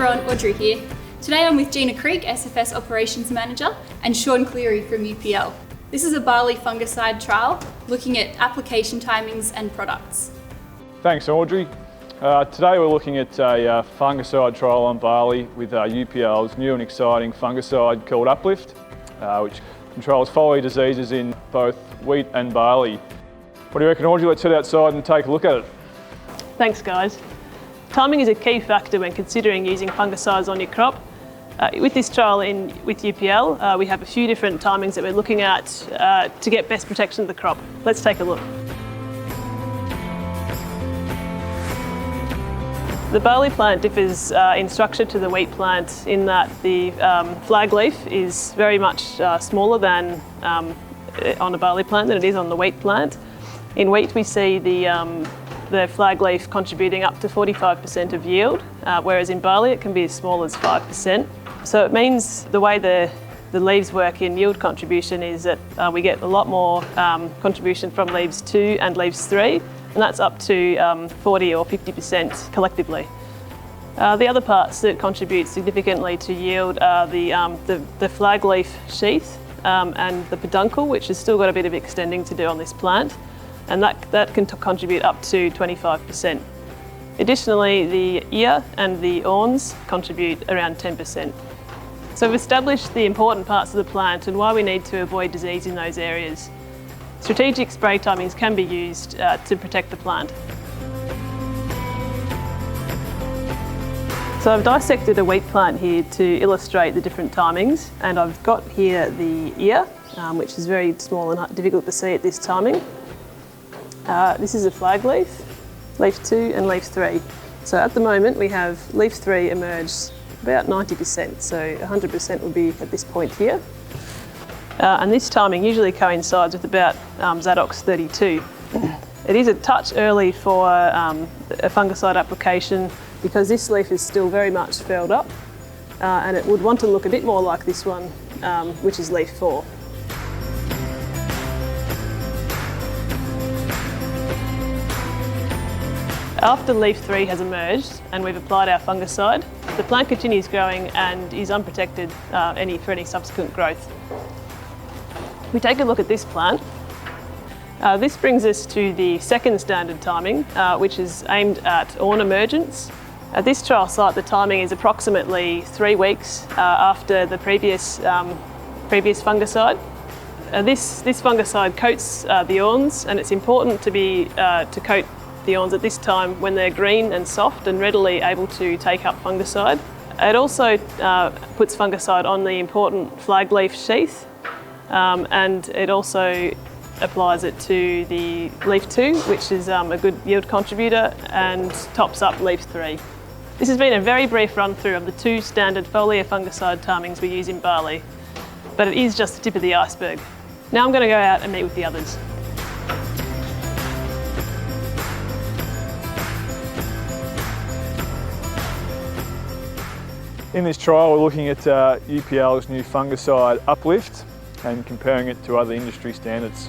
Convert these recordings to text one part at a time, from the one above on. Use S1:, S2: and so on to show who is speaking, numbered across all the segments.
S1: everyone, Audrey here. Today I'm with Gina Creek, SFS Operations Manager, and Sean Cleary from UPL. This is a barley fungicide trial looking at application timings and products.
S2: Thanks Audrey. Today we're looking at a fungicide trial on barley with UPL's new and exciting fungicide called Uplift, which controls foliar diseases in both wheat and barley. What do you reckon, Audrey? Let's head outside and take a look at it.
S3: Thanks guys. Timing is a key factor when considering using fungicides on your crop. With this trial with UPL, we have a few different timings that we're looking at to get best protection of the crop. Let's take a look. The barley plant differs in structure to the wheat plant in that the flag leaf is very much smaller than on a barley plant than it is on the wheat plant. In wheat we see the flag leaf contributing up to 45% of yield, whereas in barley it can be as small as 5%. So it means the way the leaves work in yield contribution is that we get a lot more contribution from leaves 2 and leaves 3, and that's up to 40 or 50% collectively. The other parts that contribute significantly to yield are the flag leaf sheath and the peduncle, which has still got a bit of extending to do on this plant, and that can contribute up to 25%. Additionally, the ear and the awns contribute around 10%. So we've established the important parts of the plant and why we need to avoid disease in those areas. Strategic spray timings can be used to protect the plant. So I've dissected a wheat plant here to illustrate the different timings, and I've got here the ear, which is very small and difficult to see at this timing. This is a flag leaf, leaf 2 and leaf 3. So at the moment we have leaf 3 emerged about 90%, so 100% will be at this point here. And this timing usually coincides with about Zadox 32. It is a touch early for a fungicide application because this leaf is still very much furled up, and it would want to look a bit more like this one, which is leaf 4. After leaf 3 has emerged and we've applied our fungicide, the plant continues growing and is unprotected for any subsequent growth. If we take a look at this plant, this brings us to the second standard timing, which is aimed at awn emergence. At this trial site, the timing is approximately 3 weeks after the previous fungicide. This fungicide coats the awns, and it's important to coat the awns at this time when they're green and soft and readily able to take up fungicide. It also puts fungicide on the important flag leaf sheath, and it also applies it to the leaf 2, which is a good yield contributor, and tops up leaf 3. This has been a very brief run through of the 2 standard foliar fungicide timings we use in barley, but it is just the tip of the iceberg. Now I'm going to go out and meet with the others.
S2: In this trial we're looking at UPL's new fungicide Uplift and comparing it to other industry standards.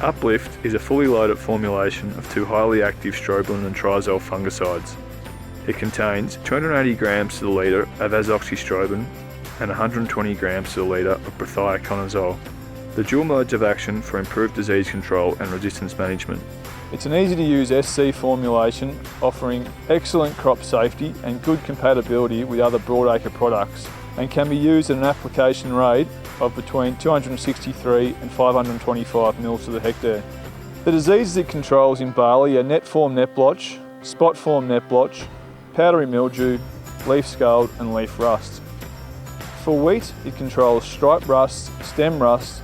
S2: Uplift is a fully loaded formulation of 2 highly active strobilurin and triazole fungicides. It contains 280 grams to the litre of azoxystrobin and 120 grams to the litre of prothioconazole. The dual modes of action for improved disease control and resistance management. It's an easy to use SC formulation offering excellent crop safety and good compatibility with other broadacre products, and can be used at an application rate of between 263 and 525 mils to the hectare. The diseases it controls in barley are net form net blotch, spot form net blotch, powdery mildew, leaf scald and leaf rust. For wheat it controls stripe rust, stem rust,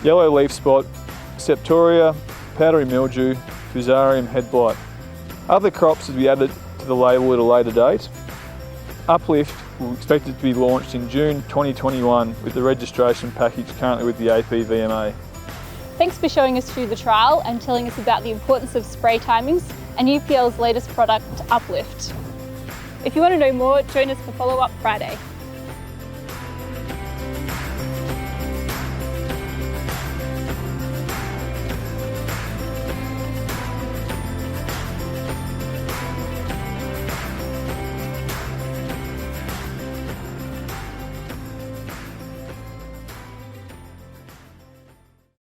S2: yellow leaf spot, septoria, powdery mildew, fusarium head blight. Other crops will be added to the label at a later date. Uplift will expect it to be launched in June 2021 with the registration package currently with the APVMA.
S1: Thanks for showing us through the trial and telling us about the importance of spray timings and UPL's latest product, Uplift. If you want to know more, join us for Follow Up Friday.